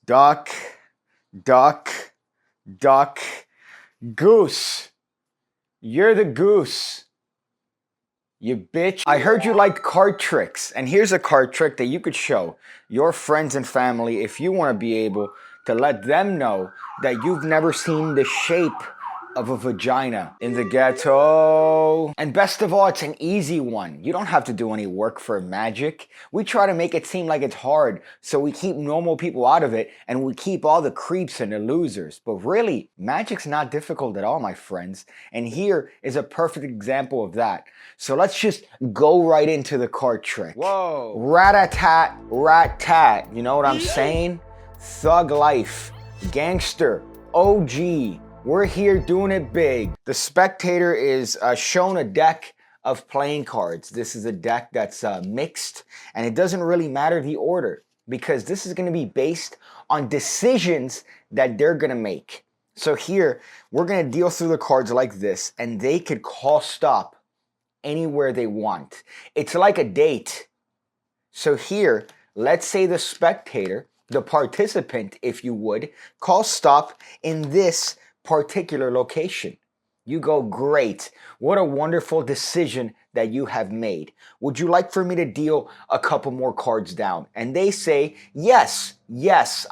Duck, duck, duck, goose. You're the goose. You bitch. I heard you like card tricks, and here's a card trick that you could show your friends and family if you want to be able to let them know that you've never seen the shape of a vagina in the ghetto. And best of all, it's an easy one. You don't have to do any work for magic. We try to make it seem like it's hard, so we keep normal people out of it, and we keep all the creeps and the losers. But really, magic's not difficult at all, my friends. And here is a perfect example of that. So let's just go right into the card trick. Whoa. Rat-a-tat, rat-tat. You know what I'm saying? Thug life, gangster, OG. We're here doing it big. The spectator is shown a deck of playing cards. This is a deck that's mixed, and it doesn't really matter the order because this is going to be based on decisions that they're going to make. So here, we're going to deal through the cards like this, and they could call stop anywhere they want. It's like a date. So here, let's say the spectator, the participant, if you would, call stop in this particular location. You go, great. What a wonderful decision that you have made. Would you like for me to deal a couple more cards down? And they say, yes,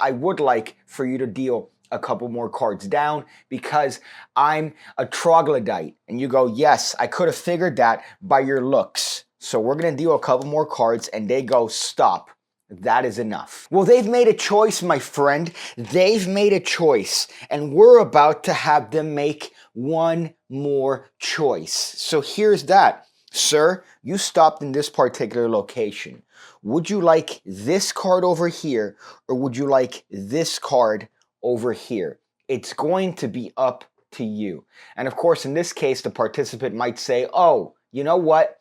I would like for you to deal a couple more cards down because I'm a troglodyte. And you go, yes, I could have figured that by your looks. So we're going to deal a couple more cards, and they go, stop. That is enough. Well, they've made a choice, my friend. They've made a choice, and we're about to have them make one more choice. So here's that. Sir, you stopped in this particular location. Would you like this card over here, or would you like this card over here? It's going to be up to you. And of course, in this case, the participant might say, oh, you know what?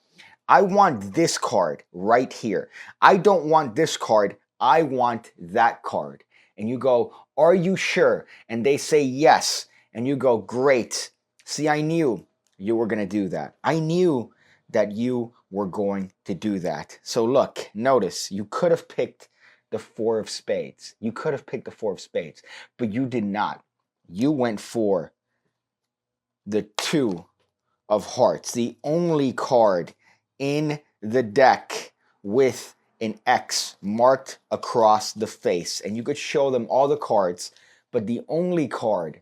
I want this card right here. I don't want this card. I want that card. And you go, are you sure? And they say yes. And you go, great. See, I knew you were going to do that. I knew that you were going to do that. So look, notice, you could have picked the 4 of spades. You could have picked the 4 of spades, but you did not. You went for the 2 of hearts, the only card in the deck with an X marked across the face. And you could show them all the cards, but the only card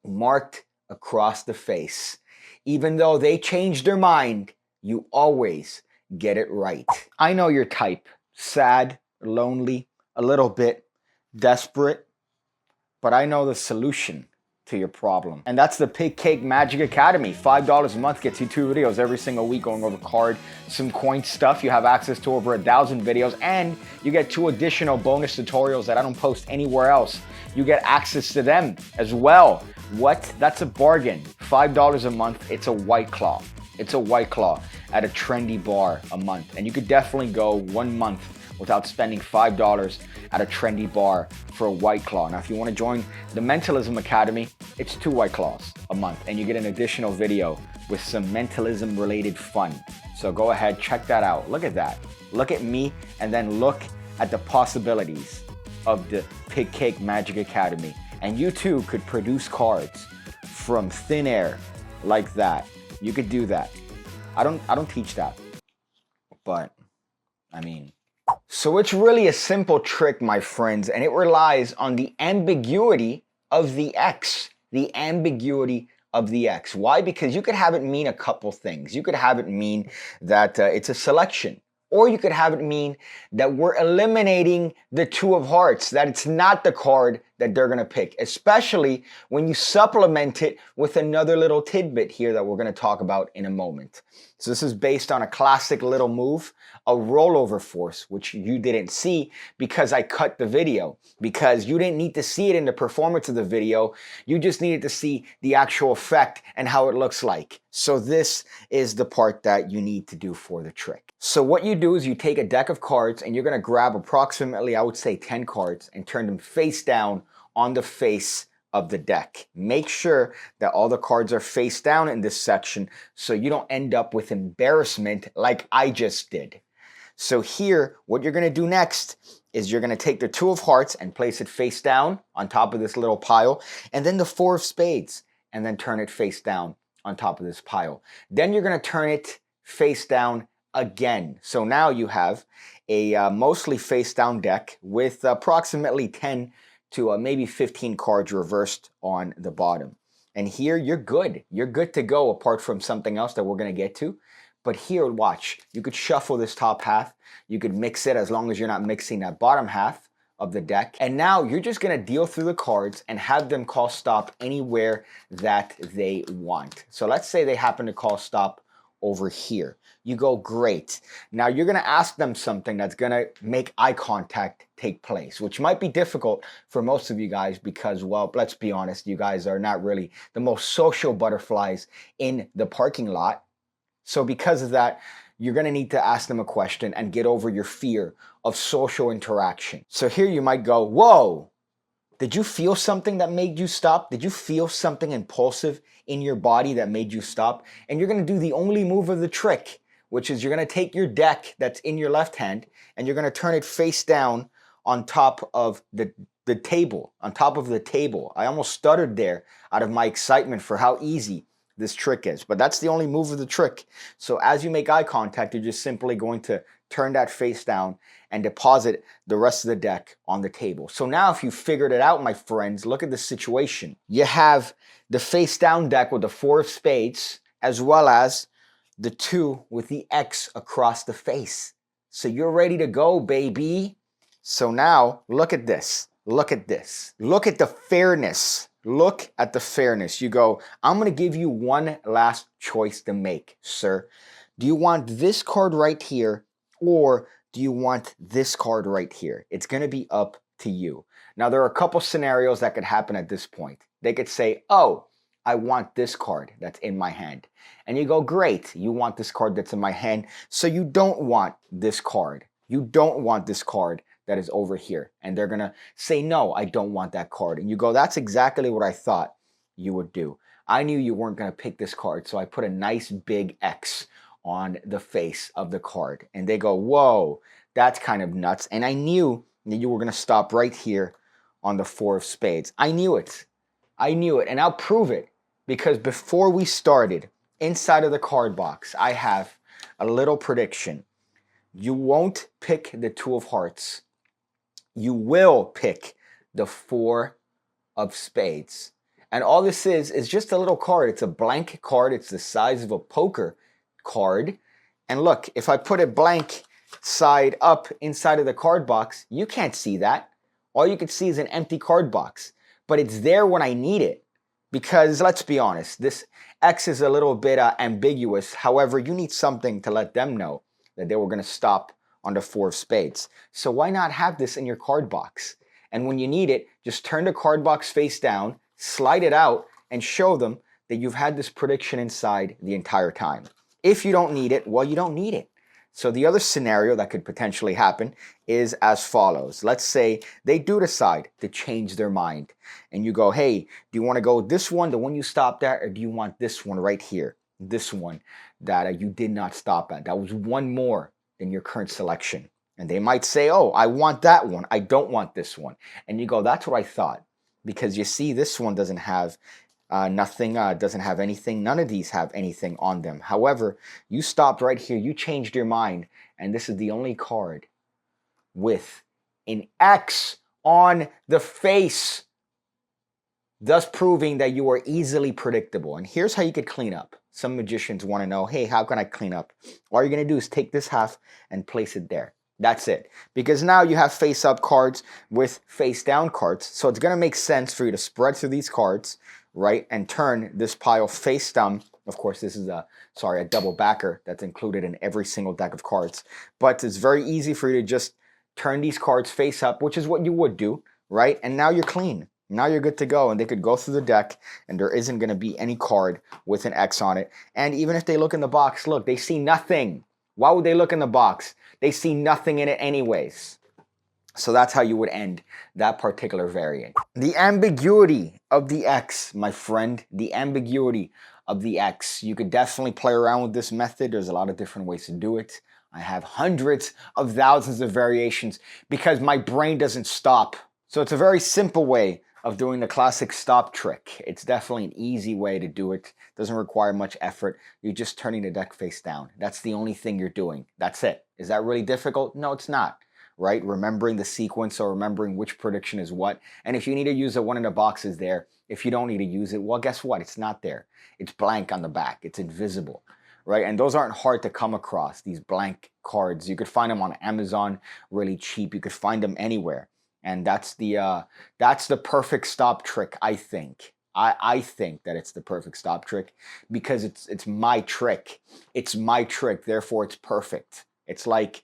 marked across the face. Even though they changed their mind, you always get it right. I know your type. Sad, lonely, a little bit desperate, but I know the solution to your problem. And that's the PigCake Magic Academy. $5 a month gets you 2 videos every single week going over card, some coin stuff. You have access to over 1,000 videos, and you get 2 additional bonus tutorials that I don't post anywhere else. You get access to them as well. What? That's a bargain. $5 a month. It's a White Claw. It's a White Claw at a trendy bar a month. And you could definitely go 1 month without spending $5 at a trendy bar for a White Claw. Now, if you want to join the Mentalism Academy, it's 2 White Claws a month, and you get an additional video with some mentalism related fun. So go ahead, check that out. Look at that. Look at me, and then look at the possibilities of the PigCake Magic Academy. And you too could produce cards from thin air like that. You could do that. I don't teach that, but I mean, so it's really a simple trick, my friends, and it relies on the ambiguity of the X. The ambiguity of the X. Why? Because you could have it mean a couple things. You could have it mean that it's a selection. Or you could have it mean that we're eliminating the 2 of hearts, that it's not the card that they're going to pick, especially when you supplement it with another little tidbit here that we're going to talk about in a moment. So this is based on a classic little move, a rollover force, which you didn't see because I cut the video, because you didn't need to see it in the performance of the video. You just needed to see the actual effect and how it looks like. So this is the part that you need to do for the trick. So what you do is you take a deck of cards, and you're going to grab approximately, I would say 10 cards, and turn them face down on the face of the deck. Make sure that all the cards are face down in this section so you don't end up with embarrassment like I just did. So here, what you're going to do next is you're going to take the 2 of hearts and place it face down on top of this little pile, and then the 4 of spades, and then turn it face down on top of this pile. Then you're going to turn it face down again. So now you have a mostly face down deck with approximately 10 to maybe 15 cards reversed on the bottom. And here you're good. You're good to go, apart from something else that we're going to get to. But here, watch, you could shuffle this top half. You could mix it as long as you're not mixing that bottom half of the deck. And now you're just going to deal through the cards and have them call stop anywhere that they want. So let's say they happen to call stop over here. You go, great. Now you're going to ask them something that's going to make eye contact take place, which might be difficult for most of you guys because, well, let's be honest, you guys are not really the most social butterflies in the parking lot. So because of that, you're going to need to ask them a question and get over your fear of social interaction. So here you might go, whoa, did you feel something that made you stop? Did you feel something impulsive in your body that made you stop? And you're going to do the only move of the trick, which is you're going to take your deck that's in your left hand and you're going to turn it face down on top of the table, on top of the table. I almost stuttered there out of my excitement for how easy this trick is, but that's the only move of the trick. So as you make eye contact, you're just simply going to turn that face down and deposit the rest of the deck on the table. So now if you figured it out, my friends, look at the situation. You have the face down deck with the 4 of spades, as well as the 2 with the X across the face. So you're ready to go, baby. So now look at this. Look at this. Look at the fairness. Look at the fairness. You go, I'm going to give you one last choice to make, sir. Do you want this card right here, or do you want this card right here? It's going to be up to you. Now, there are a couple scenarios that could happen at this point. They could say, oh, I want this card that's in my hand. And you go, great, you want this card that's in my hand, so you don't want this card. You don't want this card that is over here. And they're going to say, no, I don't want that card. And you go, that's exactly what I thought you would do. I knew you weren't going to pick this card, so I put a nice big X on the face of the card. And they go, whoa, that's kind of nuts. And I knew that you were going to stop right here on the 4 of spades. I knew it. I knew it. And I'll prove it, because before we started, inside of the card box, I have a little prediction. You won't pick the 2 of hearts. You will pick the 4 of spades. And all this is just a little card. It's a blank card. It's the size of a poker card. And look, if I put it blank side up inside of the card box, you can't see that. All you can see is an empty card box. But it's there when I need it. Because let's be honest, this X is a little bit ambiguous. However, you need something to let them know that they were going to stop on the 4 of spades. So why not have this in your card box? And when you need it, just turn the card box face down, slide it out, and show them that you've had this prediction inside the entire time. If you don't need it, well, you don't need it. So the other scenario that could potentially happen is as follows. Let's say they do decide to change their mind. And you go, hey, do you want to go this one, the one you stopped at, or do you want this one right here? This one that you did not stop at. That was one more than your current selection. And they might say, oh, I want that one. I don't want this one. And you go, that's what I thought. Because you see, this one doesn't have nothing, doesn't have anything. None of these have anything on them. However, you stopped right here. You changed your mind. And this is the only card with an X on the face, thus proving that you are easily predictable. And here's how you could clean up. Some magicians want to know, hey, how can I clean up? All you're going to do is take this half and place it there. That's it. Because now you have face-up cards with face-down cards. So it's going to make sense for you to spread through these cards, right, and turn this pile face down. Of course, this is a double backer that's included in every single deck of cards. But it's very easy for you to just turn these cards face up, which is what you would do, right? And now you're clean. Now you're good to go, and they could go through the deck, and there isn't going to be any card with an X on it. And even if they look in the box, look, they see nothing. Why would they look in the box? They see nothing in it anyways. So that's how you would end that particular variant. The ambiguity of the X, my friend, the ambiguity of the X. You could definitely play around with this method. There's a lot of different ways to do it. I have hundreds of thousands of variations because my brain doesn't stop. So it's a very simple way of doing the classic stop trick. It's definitely an easy way to do it. Doesn't require much effort. You're just turning the deck face down. That's the only thing you're doing. That's it. Is that really difficult? No, it's not. Right? Remembering the sequence or remembering which prediction is what. And if you need to use it, one in the box is there. If you don't need to use it, well, guess what? It's not there. It's blank on the back. It's invisible. Right? And those aren't hard to come across, these blank cards. You could find them on Amazon really cheap. You could find them anywhere. And that's the perfect stop trick, I think. I think that it's the perfect stop trick because it's my trick. It's my trick, therefore it's perfect. It's like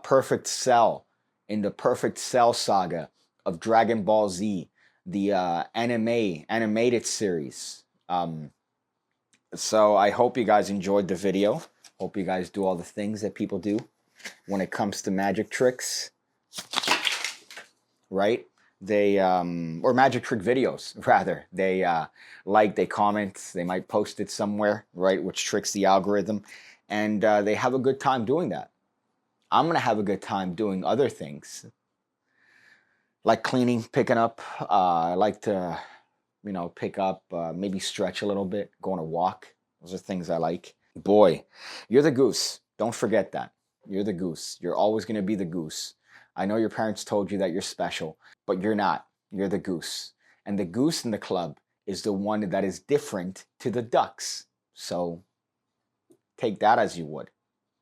Perfect Cell in the Perfect Cell saga of Dragon Ball Z, the animated series. So I hope you guys enjoyed the video. Hope you guys do all the things that people do when it comes to magic tricks. Right? They or magic trick videos rather. They they comment, they might post it somewhere, right? Which tricks the algorithm, and they have a good time doing that. I'm gonna have a good time doing other things, like cleaning, picking up. I like to, pick up, maybe stretch a little bit, go on a walk. Those are things I like. Boy, you're the goose. Don't forget that. You're the goose. You're always gonna be the goose. I know your parents told you that you're special, but you're not. You're the goose. And the goose in the club is the one that is different to the ducks. So take that as you would.